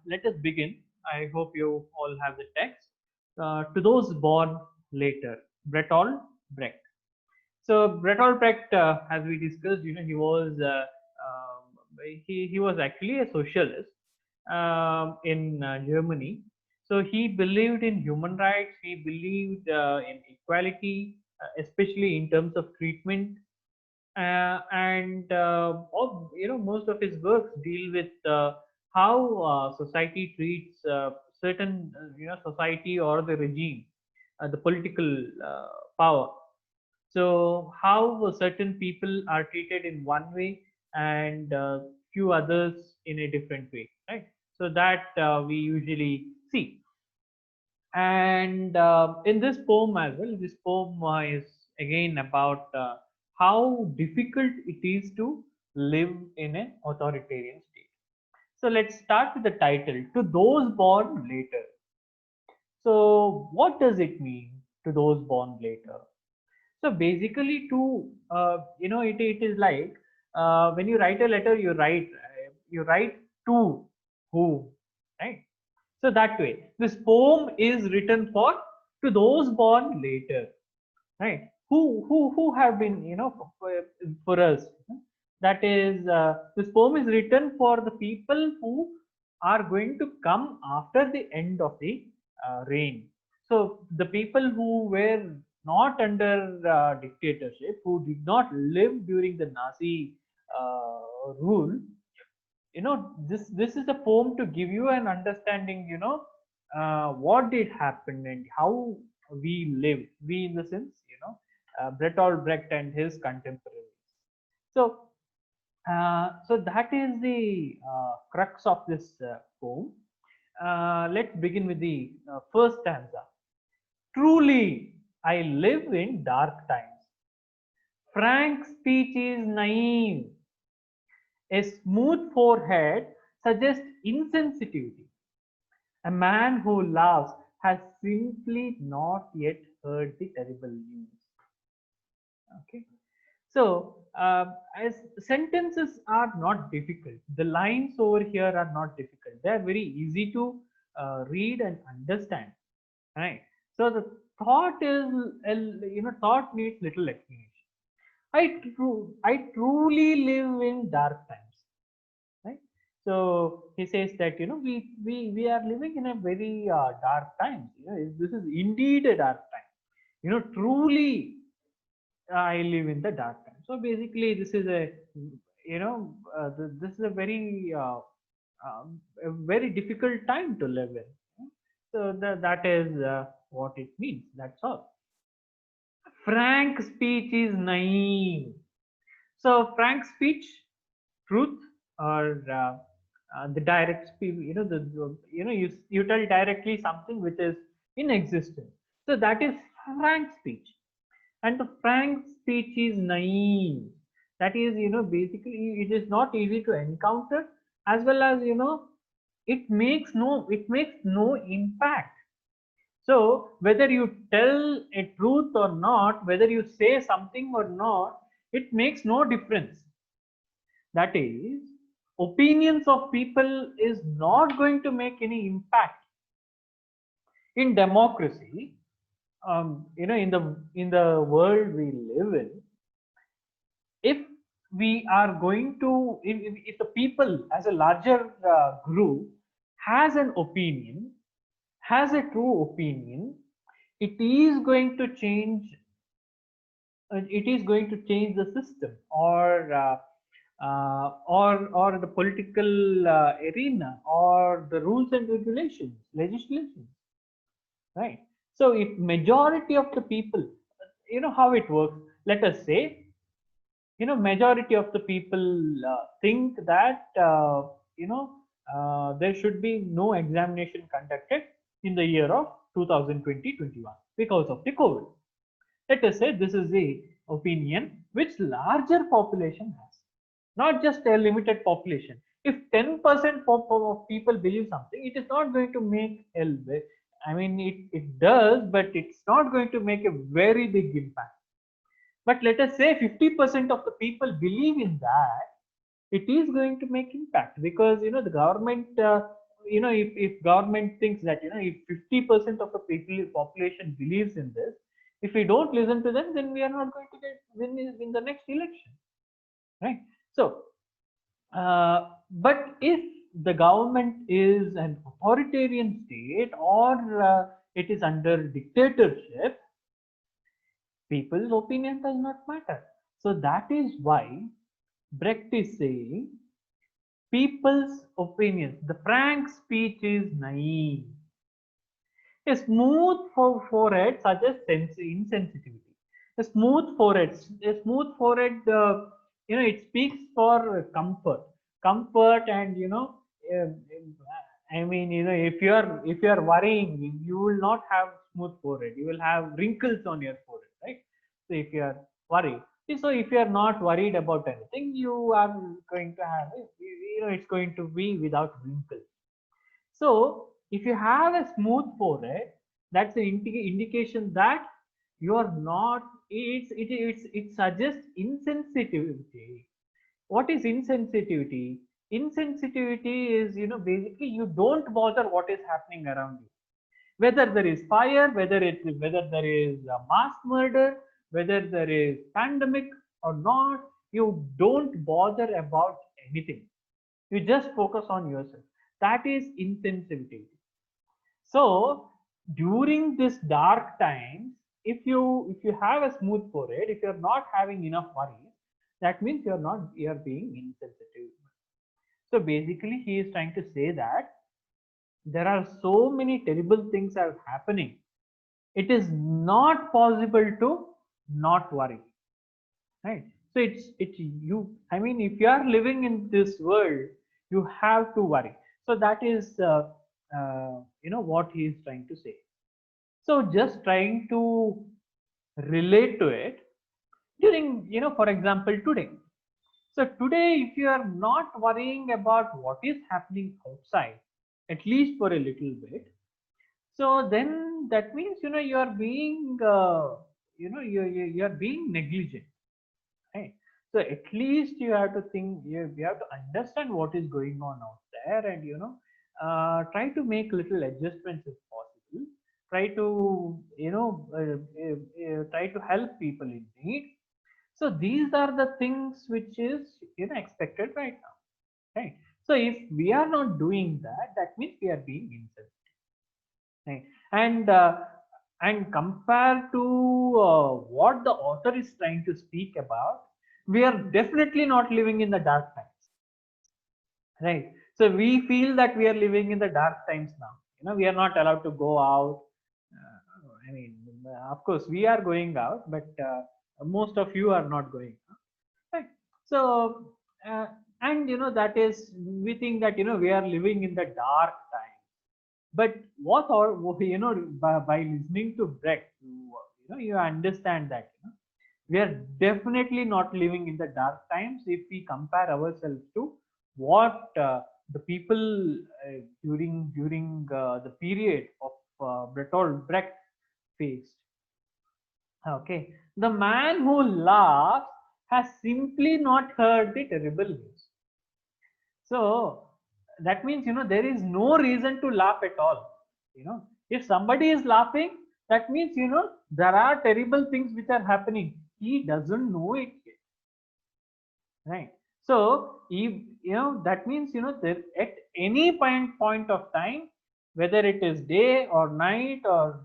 let us begin. I hope you all have the text. To those born later, Bertolt Brecht. So Bertolt Brecht, as we discussed, he was actually a socialist in Germany. So he believed in human rights. He believed in equality, especially in terms of treatment. And most of his works deal with how society treats certain society or the regime, the political power. So how certain people are treated in one way and few others in a different way, right? So that we usually see. And in this poem as well, this poem is again about how difficult it is to live in an authoritarian state. So let's start with the title, To Those Born Later. So what does it mean, to those born later? So basically, it is like when you write a letter, you write to who, right? So that way, this poem is written to those born later, right? Who have been for us. That is, this poem is written for the people who are going to come after the end of the reign. So the people who were not under dictatorship, who did not live during the Nazi rule, this is a poem to give you an understanding, what did happen and how we live, we in the sense, Bertolt Brecht and his contemporaries. So so that is the crux of this poem. Let's begin with the first stanza. Truly I live in dark times, frank speech is naive, a smooth forehead suggests insensitivity. A man who laughs has simply not yet heard the terrible news. Okay. So, as sentences are not difficult, the lines over here are not difficult. They are very easy to read and understand. Right. So the thought is, thought needs little explanation. I truly live in dark times, right? So he says that we are living in a very dark times. This is indeed a dark time. Truly I live in the dark time. So basically, this is this is a very difficult time to live in. So that is what it means. That's all. Frank speech is naive. So frank speech, truth, or the direct speech, you tell directly something which is in existence. So that is frank speech. And the frank speech is naive. That is, basically it is not easy to encounter, as well as it makes no impact. So whether you tell a truth or not, whether you say something or not, it makes no difference. That is, opinions of people is not going to make any impact in democracy. In the world we live in, if we are going to, if the people as a larger group has an opinion, has a true opinion, it is going to change. It is going to change the system, or the political arena, or the rules and regulations, legislation, right? So if majority of the people, how it works. Let us say, majority of the people think that there should be no examination conducted in the year of 2020-21 because of the COVID. Let us say this is the opinion which larger population has, not just a limited population. If 10% of people believe something, it is not going to make it does, but it's not going to make a very big impact. But let us say 50% of the people believe in that, it is going to make impact, because the government if government thinks that, if 50% of the people population believes in this, if we don't listen to them, then we are not going to get win in the next election, right? So but if the government is an authoritarian state, or it is under dictatorship, people's opinion does not matter. So that is why Brecht is saying people's opinions, the frank speech is naive. A smooth forehead suggests insensitivity. A smooth forehead, it speaks for comfort, and uh, I mean, if you are worrying, you will not have smooth forehead. You will have wrinkles on your forehead, right? So if you are worried, so if you are not worried about anything, you are going to have, it's going to be without wrinkles. So if you have a smooth forehead, that's an indication that you are not. It suggests insensitivity. What is insensitivity? Insensitivity is, basically you don't bother what is happening around you. Whether there is fire, whether there is a mass murder, whether there is pandemic or not, you don't bother about anything. You just focus on yourself. That is insensitivity. So during this dark times, if you have a smooth forehead, if you're not having enough worries, that means you're being insensitive. So basically he is trying to say that there are so many terrible things are happening. It is not possible to not worry, right? So it's you, I mean, if you are living in this world, you have to worry. So that is what he is trying to say. So just trying to relate to it during, for example, today. So today, if you are not worrying about what is happening outside, at least for a little bit, so then that means, you are being you are being negligent, right? So at least you have to think, you have to understand what is going on out there, and try to make little adjustments if possible. Try to try to help people in need. So these are the things which is expected right now, right? So if we are not doing that, that means we are being insensitive, right? And compared to what the author is trying to speak about, we are definitely not living in the dark times, right? So we feel that we are living in the dark times now. We are not allowed to go out. I mean, of course we are going out, but most of you are not going out, right? So uh, and that is, we think that we are living in the dark time. But what, or by listening to Brecht, you understand that we are definitely not living in the dark times if we compare ourselves to what the people during the period of Bertolt Brecht faced. Okay, the man who laughs has simply not heard the terrible news. So that means, there is no reason to laugh at all. If somebody is laughing, that means, there are terrible things which are happening. He doesn't know it yet, right? So if, that means, that at any point of time, whether it is day or night, or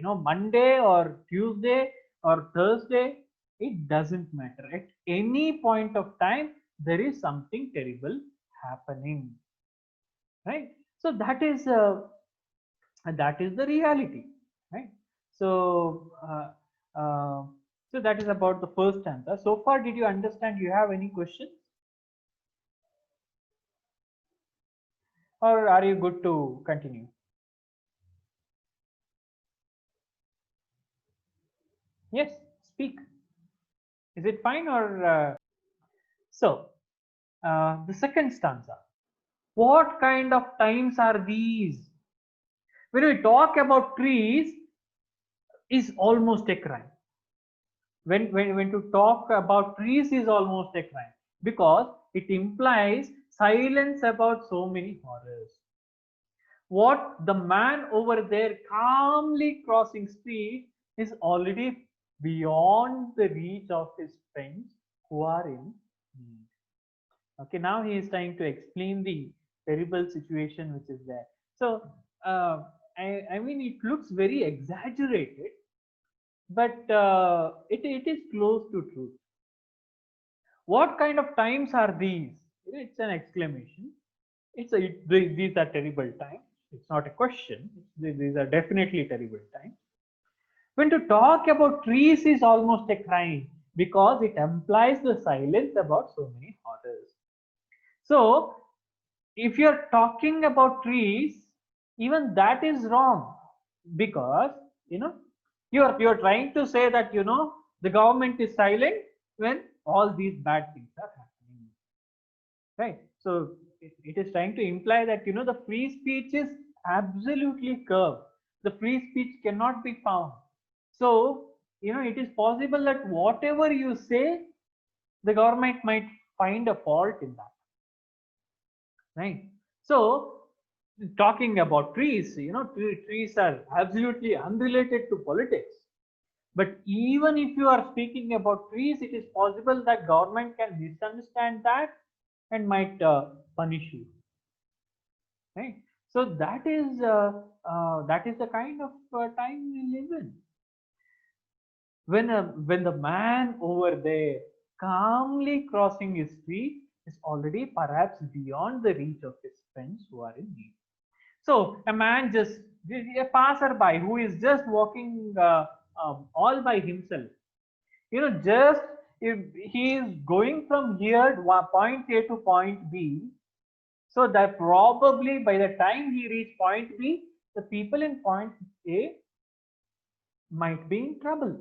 Monday or Tuesday or Thursday, it doesn't matter. At any point of time, there is something terrible happening, right? So that is the reality, right? So so that is about the first answer. So far, did you understand? You have any questions, or are you good to continue? Yes, speak. Is it fine, or so? The second stanza. What kind of times are these? When we talk about trees, is almost a crime. When to talk about trees is almost a crime, because it implies silence about so many horrors. what the man over there calmly crossing street is already beyond the reach of his friends who are in need. Okay, now he is trying to explain the terrible situation which is there. So I mean, it looks very exaggerated, but it is close to truth. What kind of times are these? It's an exclamation. These are terrible times. It's not a question. These are definitely terrible times. When to talk about trees is almost a crime because it implies the silence about so many horrors. So, if you're talking about trees, even that is wrong because you know you're trying to say that the government is silent when all these bad things are happening, right? So it is trying to imply that the free speech is absolutely curved. The free speech cannot be found. So it is possible that whatever you say, the government might find a fault in that, right? So talking about trees, trees are absolutely unrelated to politics. But even if you are speaking about trees, it is possible that government can misunderstand that and might punish you, right? So that is the kind of time we live in. When the man over there calmly crossing his street is already perhaps beyond the reach of his friends who are in need. So a man a passerby who is just walking all by himself, just if he is going from here point A to point B, so that probably by the time he reach point B, the people in point A might be in trouble.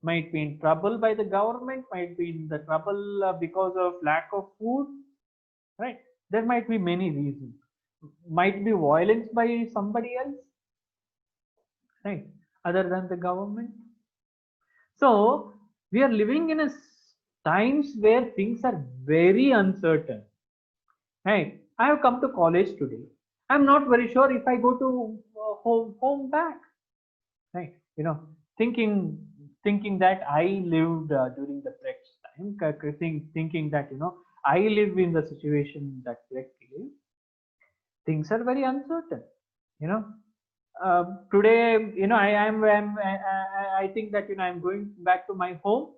Might be in trouble by the government, might be in the trouble because of lack of food, right? There might be many reasons. Might be violence by somebody else, right? Other than the government. So we are living in a times where things are very uncertain. Right? I have come to college today. I'm not very sure if I go to home back. Right? Thinking thinking that I lived during the Brecht's time, thinking that I live in the situation that Brecht lived. Things are very uncertain. You know, Today, I think that I'm going back to my home.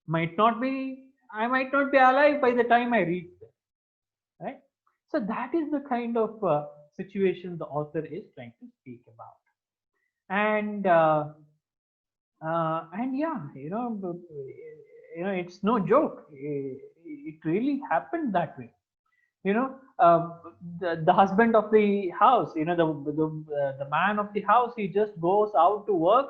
Might not be I might not be alive by the time I reach there, right? So that is the kind of situation the author is trying to speak about. And yeah, it's no joke. It really happened that way. you know uh, the husband of the house, the man of the house, he just goes out to work.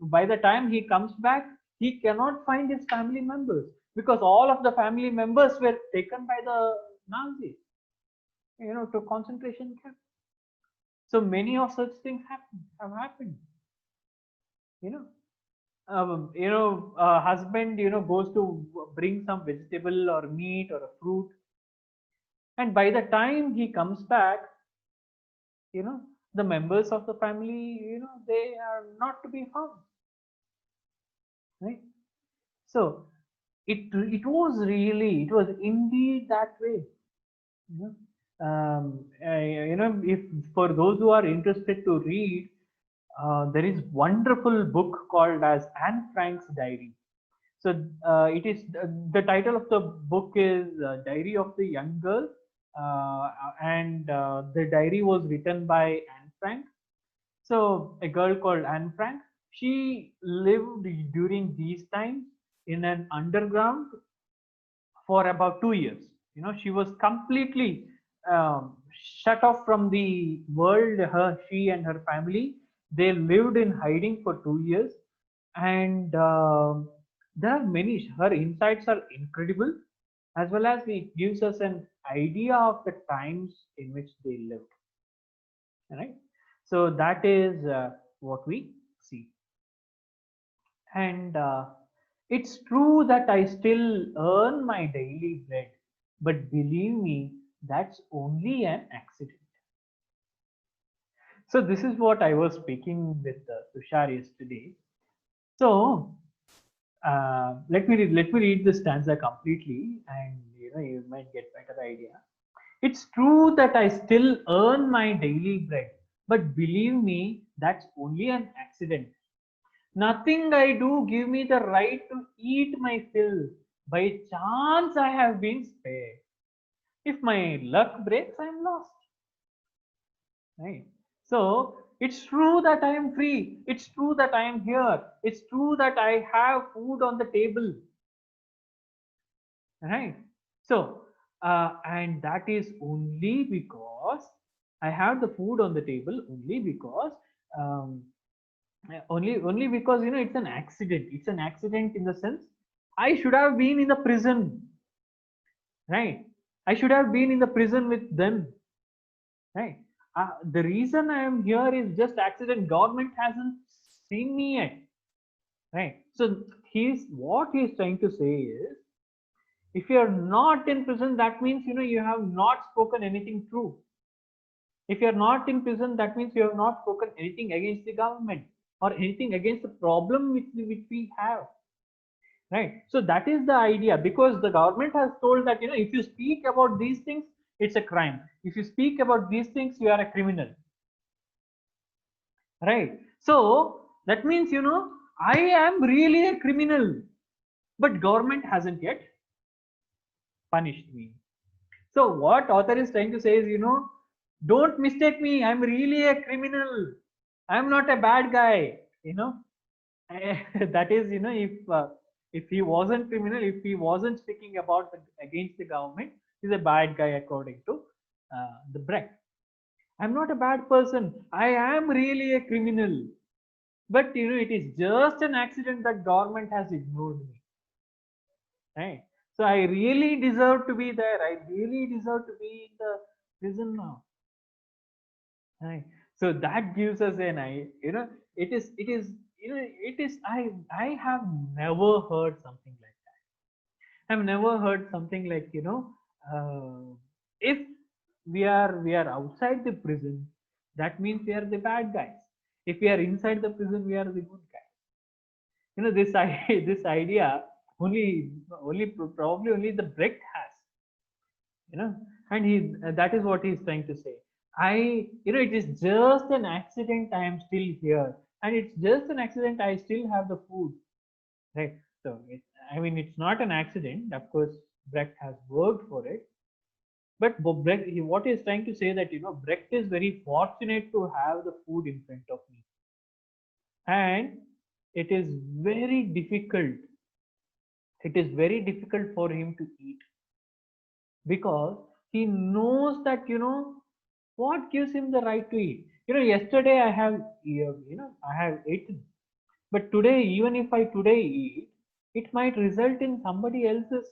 By the time he comes back, he cannot find his family members because all of the family members were taken by the Nazis, to concentration camp. So many of such things have happened. you know husband goes to bring some vegetable or meat or a fruit, and by the time he comes back, you know the members of the family, they are not to be found, right? So it was indeed that way. you know if for those who are interested to read, there is wonderful book called as Anne Frank's Diary. So it is the title of the book is Diary of the Young Girl, and the diary was written by Anne Frank. So a girl called Anne Frank, she lived during these times in an underground for about 2 years. She was completely shut off from the world. She and her family, they lived in hiding for 2 years, and there are many. Her insights are incredible, as well as it gives us an idea of the times in which they lived. Right. So that is what we see. And it's true that I still earn my daily bread, but believe me, that's only an accident. So this is what I was speaking with Tushar yesterday. So let me read the stanza completely, and you might get better idea. It's true that I still earn my daily bread, but believe me, that's only an accident. Nothing I do give me the right to eat my fill. By chance I have been spared. If my luck breaks, I'm lost. Right? So it's true that I am free. It's true that I am here. It's true that I have food on the table. Right? So and that is only because I have the food on the table, only because um, only because it's an accident. It's an accident in the sense I should have been in the prison. Right? I should have been in the prison with them. Right? The reason I am here is just accident. Government hasn't seen me yet. Right? So he's trying to say is, if you are not in prison, that means you have not spoken anything true. If you are not in prison, that means you have not spoken anything against the government or anything against the problem which we have. Right? So that is the idea, because the government has told that if you speak about these things, it's a crime. If you speak about these things, you are a criminal. Right? So that means I am really a criminal, but government hasn't yet punished me. So what author is trying to say is, don't mistake me. I'm really a criminal. I'm not a bad guy. That is, if he wasn't criminal, if he wasn't speaking about against the government, he's a bad guy according to the Brecht. I'm not a bad person. I am really a criminal. But it is just an accident that government has ignored me. Right? So I really deserve to be there. I really deserve to be in the prison now. Right? So that gives us an I. It is. It is. I have never heard something like that. I've never heard something like if we are outside the prison, that means we are the bad guys. If we are inside the prison, we are the good guys. This this idea only probably only the Brecht has, you know and that is what he's trying to say. It is just an accident I am still here, and it's just an accident I still have the food. Right? So I mean, it's not an accident, of course. Brecht has worked for it, but what he's trying to say that Brecht is very fortunate to have the food in front of me, and it is very difficult for him to eat, because he knows that what gives him the right to eat. Yesterday I have I have eaten, but today, even if I today eat, it might result in somebody else's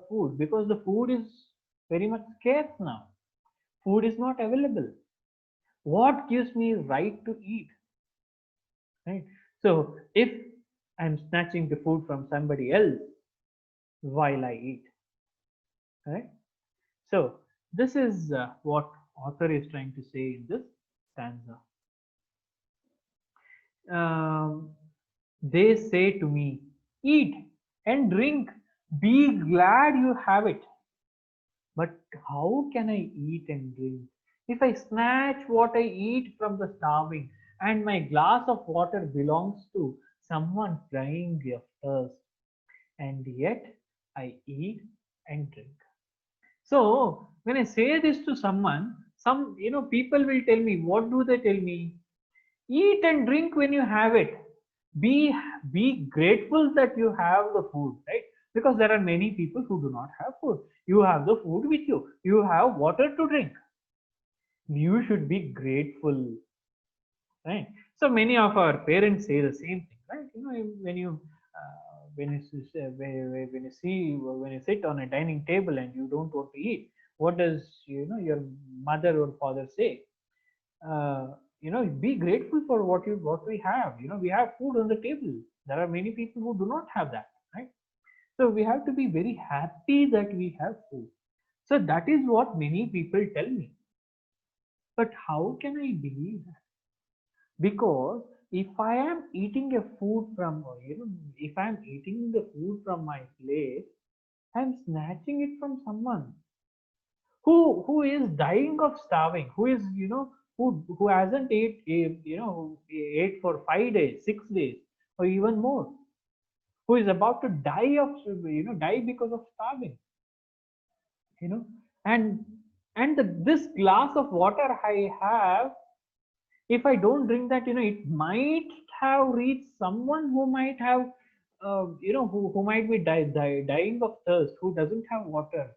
food, because the food is very much scarce now. Food is not available. What gives me right to eat? Right? So if I'm snatching the food from somebody else while I eat, right? So this is what author is trying to say in this stanza. Um, they say to me, eat and drink, be glad you have it. But how can I eat and drink if I snatch what I eat from the starving, and my glass of water belongs to someone crying of thirst, and yet I eat and drink? So when I say this to someone, some people will tell me, what do they tell me? Eat and drink when you have it. Be grateful that you have the food, right? Because there are many people who do not have food. You have the food with you. You have water to drink. You should be grateful, right? So many of our parents say the same thing, right? When you see when you sit on a dining table and you don't want to eat, what does your mother or father say? uh, Be grateful for what we have. We have food on the table. There are many people who do not have that, right? So we have to be very happy that we have food. So that is what many people tell me. But how can I believe that? Because if I am eating a food from, if I am eating the food from my plate, I am snatching it from someone who is dying of starving, who is, who hasn't who ate for 5 days, 6 days, or even more, who is about to die of, die because of starving, you know and this glass of water I have, if I don't drink that, it might have reached someone who might have, who might be dying of thirst, who doesn't have water,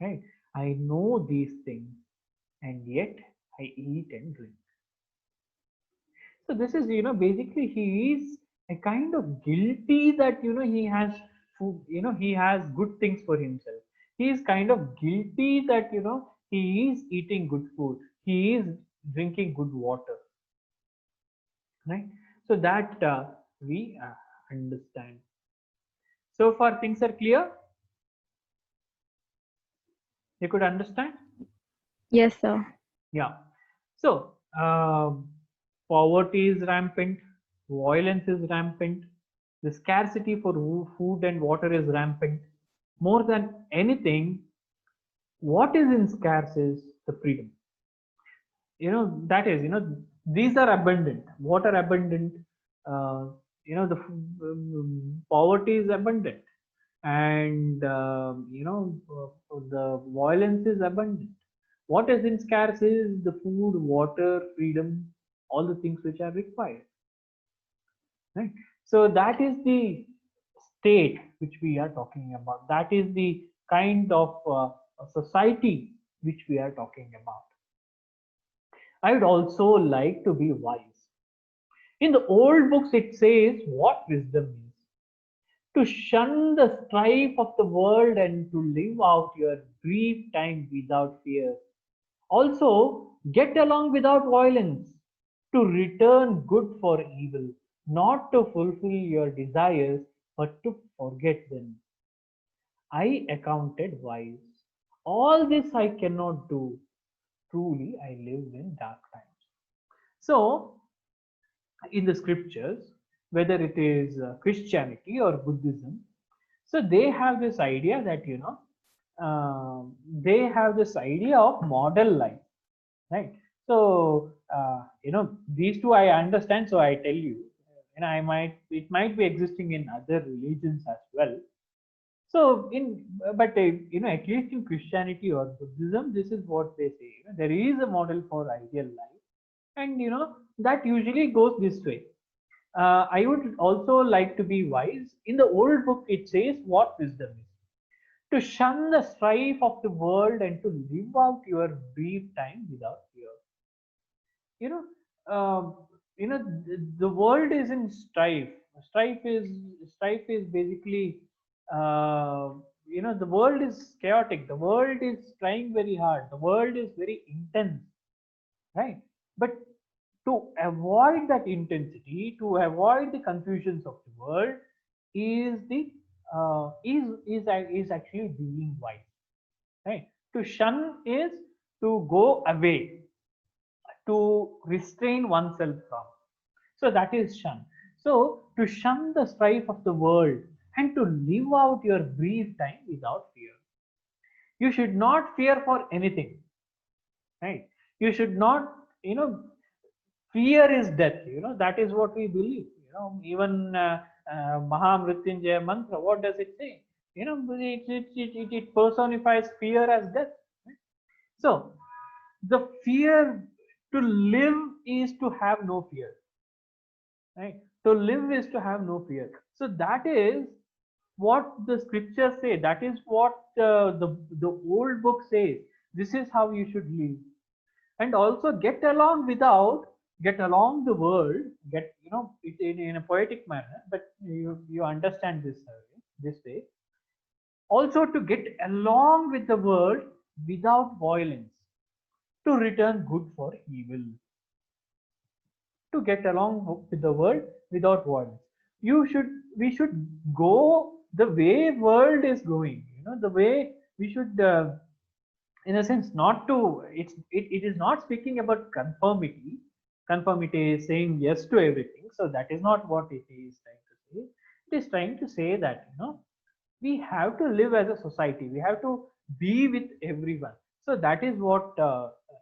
right? I know these things, and yet I eat and drink. So this is, basically he is a kind of guilty that, he has food, he has good things for himself. He is kind of guilty that, he is eating good food, he is drinking good water, right? So that we understand. So far things are clear, you could understand. Yes, sir. Yeah. So, poverty is rampant, violence is rampant, the scarcity for food and water is rampant. More than anything, what is in scarce is the freedom. That is, these are abundant. Water abundant. Uh, the poverty is abundant, and the violence is abundant. What is in scarce is the food, water, freedom, all the things which are required, right? So that is the state which we are talking about. That is the kind of society which we are talking about. I would also like to be wise. In the old books, it says what wisdom is: to shun the strife of the world and to live out your brief time without fear. Also, get along without violence, to return good for evil, not to fulfill your desires, but to forget them. I accounted wise. All this I cannot do. Truly, I live in dark times. So, in the scriptures, whether it is Christianity or Buddhism, so they have this idea that, they have this idea of model life, right? So, these two I understand, so I tell you, and it might be existing in other religions as well. So, but at least in Christianity or Buddhism, this is what they say. There is a model for ideal life, and that usually goes this way. I would also like to be wise. In the old book, it says what wisdom is: to shun the strife of the world and to live out your brief time without fear. You know, the world is in strife. Strife is basically, the world is chaotic. The world is trying very hard. The world is very intense, right? But to avoid that intensity, to avoid the confusions of the world, is the is actually being wise, right? To shun is to go away, to restrain oneself from. So that is shun. So to shun the strife of the world and to live out your brief time without fear. You should not fear for anything, right? You should not, fear is death. That is what we believe. Even Mahamrityunjaya mantra, what does it say? It personifies fear as death, right? So the fear, to live is to have no fear, right? To live is to have no fear. So that is what the scriptures say. That is what the old book says. This is how you should live. And also get along the world, get, it in a poetic manner, but you understand this this way. Also to get along with the world without violence, to return good for evil. To get along with the world without violence, we should go the way world is going, the way we should, in a sense, not to, it is not speaking about conformity, Conformity is saying yes to everything. So that is not what it is trying to say. It is trying to say that, we have to live as a society. We have to be with everyone. So that is what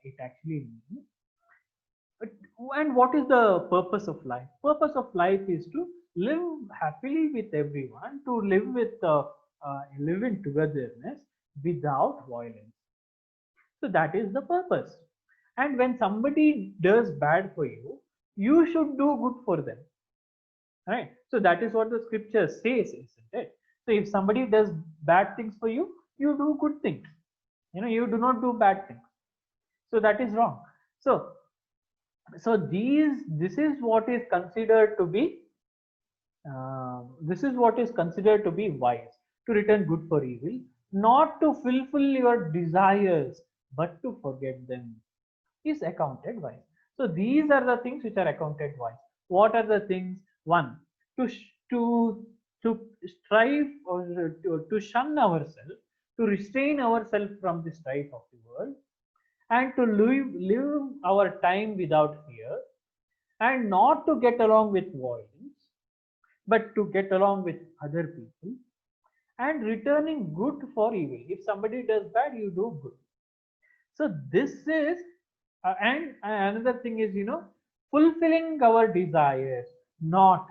it actually means. But- And what is the purpose of life? Purpose of life is to live happily with everyone, to live in togetherness without violence. So that is the purpose. And when somebody does bad for you, you should do good for them. Right? So that is what the scripture says, isn't it? So if somebody does bad things for you, you do good things. You do not do bad things. So that is wrong. So this is what is considered to be wise, to return good for evil, not to fulfill your desires, but to forget them, is accounted wise. So these are the things which are accounted wise. What are the things? One, to to strive, or to shun ourselves, to restrain ourselves from the strife of the world, and to live our time without fear, and not to get along with violence, but to get along with other people, and returning good for evil. If somebody does bad, you do good. So this is, and another thing is, fulfilling our desires. Not,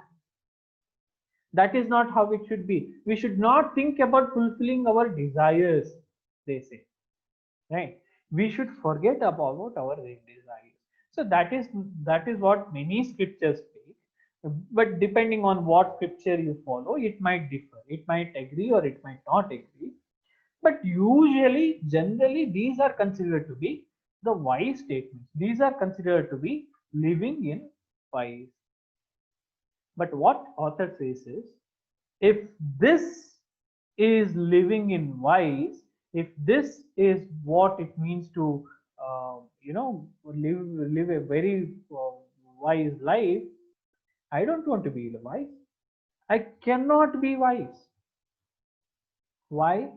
that is not how it should be. We should not think about fulfilling our desires, they say, right? We should forget about our desires. So that is what many scriptures speak. But depending on what scripture you follow, it might differ. It might agree or it might not agree. But usually, generally, these are considered to be the wise statements. These are considered to be living in wise. But what author says is, if this is living in wise, if this is what it means to, live a very wise life, I don't want to be wise. I cannot be wise. Why?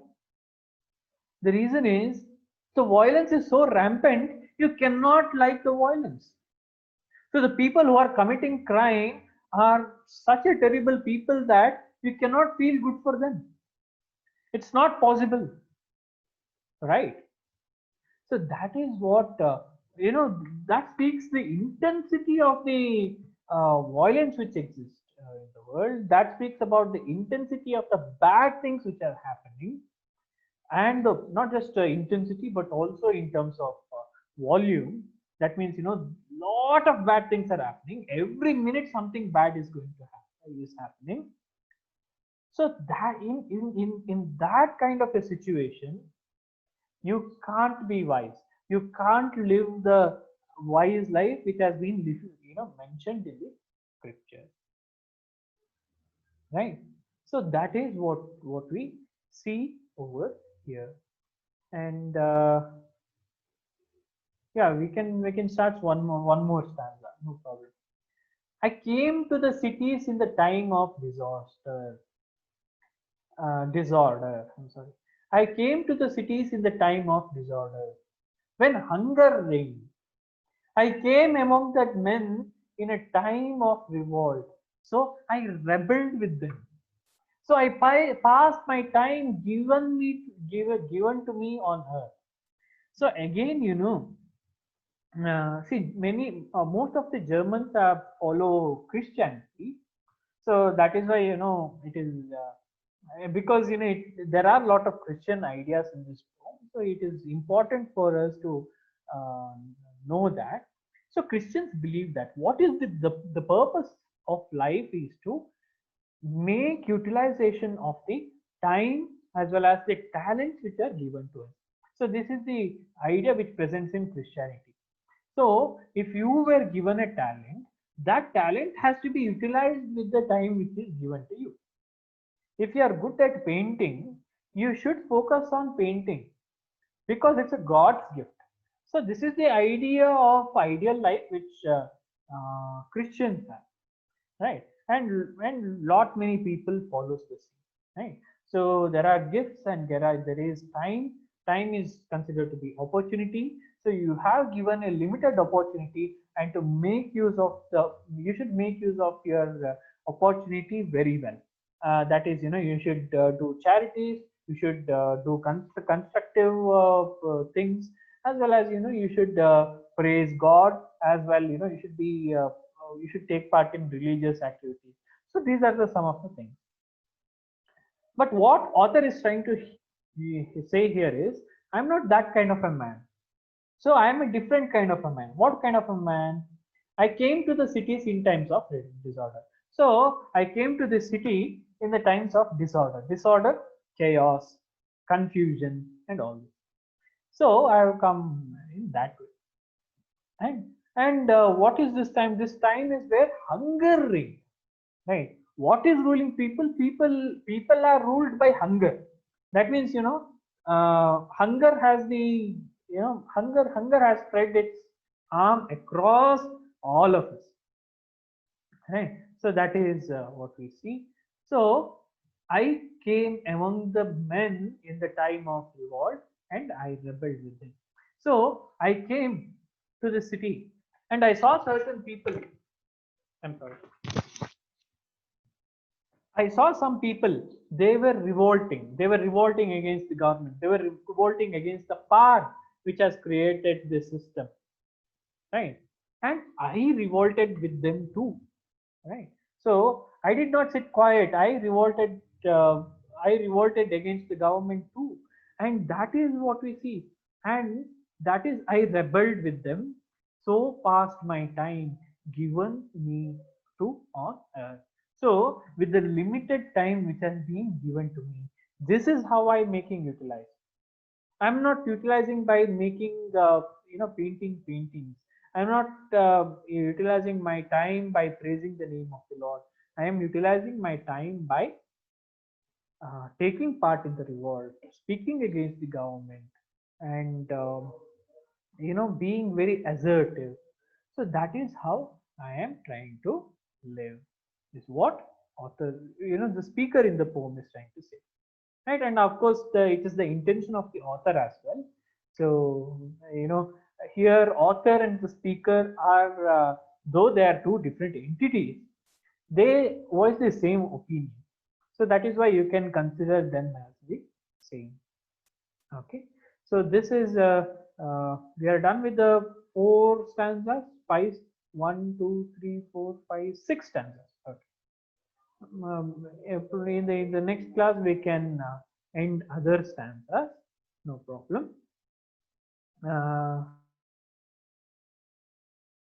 The reason is, the violence is so rampant, you cannot like the violence. So the people who are committing crime are such a terrible people that you cannot feel good for them. It's not possible, right? So that is what, that speaks the intensity of the violence which exists in the world. That speaks about the intensity of the bad things which are happening, and not just intensity, but also in terms of volume. That means, lot of bad things are happening every minute. Something bad is going to happen, is happening. So that in that kind of a situation, you can't be wise. You can't live the wise life which has been mentioned in the scripture, right? So that is what we see over here. And yeah, we can start one more stanza, no problem. I came to the cities in the time of disorder. I'm sorry. I came to the cities in the time of disorder, when hunger reigned. I came among that men in a time of revolt. So I rebelled with them. So I passed my time given to me on earth. So again, see, most of the Germans follow Christianity. So that is why, it is because, there are a lot of Christian ideas in this poem. So it is important for us to uh, know that. So Christians believe that what is the purpose of life is to make utilization of the time as well as the talents which are given to us. So this is the idea which presents in Christianity. So if you were given a talent, that talent has to be utilized with the time which is given to you. If you are good at painting, you should focus on painting because it's a God's gift. So this is the idea of ideal life which Christians have, right? And lot many people follows the same, right? So there are gifts and there is time. Time is considered to be opportunity. So you have given a limited opportunity, and to make use of the, you should make use of your opportunity very well. That is, you should do charities, you should do constructive things, as well as, you should praise God as well. You should be you should take part in religious activities. So these are the some of the things. But what author is trying to say here is, I'm not that kind of a man. So I am a different kind of a man. What kind of a man? I came to the cities in times of disorder. So I came to this city in the times of disorder, chaos, confusion, and all this. So I have come in that way. And what is this time? This time is where hunger reigns. Right? What is ruling people? People are ruled by hunger. That means, hunger has the, hunger has spread its arm across all of us. Right? So that is what we see. So I came among the men in the time of revolt, and I rebelled with them. So I came to the city, and I saw certain people. I'm sorry. I saw some people, they were revolting. They were revolting against the government. They were revolting against the power which has created this system. Right? And I revolted with them too. Right? So I did not sit quiet. Uh, I revolted against the government too. And that is what we see. And that is, I rebelled with them. So past my time given me to on earth. So with the limited time which has been given to me, this is how I making utilize. I'm not utilizing by making paintings. I'm not utilizing my time by praising the name of the Lord. I am utilizing my time by taking part in the revolt, speaking against the government, and being very assertive. So that is how I am trying to live. Is what author, the speaker in the poem is trying to say. Right? And of course, it is the intention of the author as well. So here author and the speaker are, though they are two different entities, they voice the same opinion. So that is why you can consider them as the same. Okay. So this is we are done with the 4 stanzas. 5, 1, 2, 3, 4, 5, 6 stanzas. Okay. In the next class we can end other stanzas, no problem.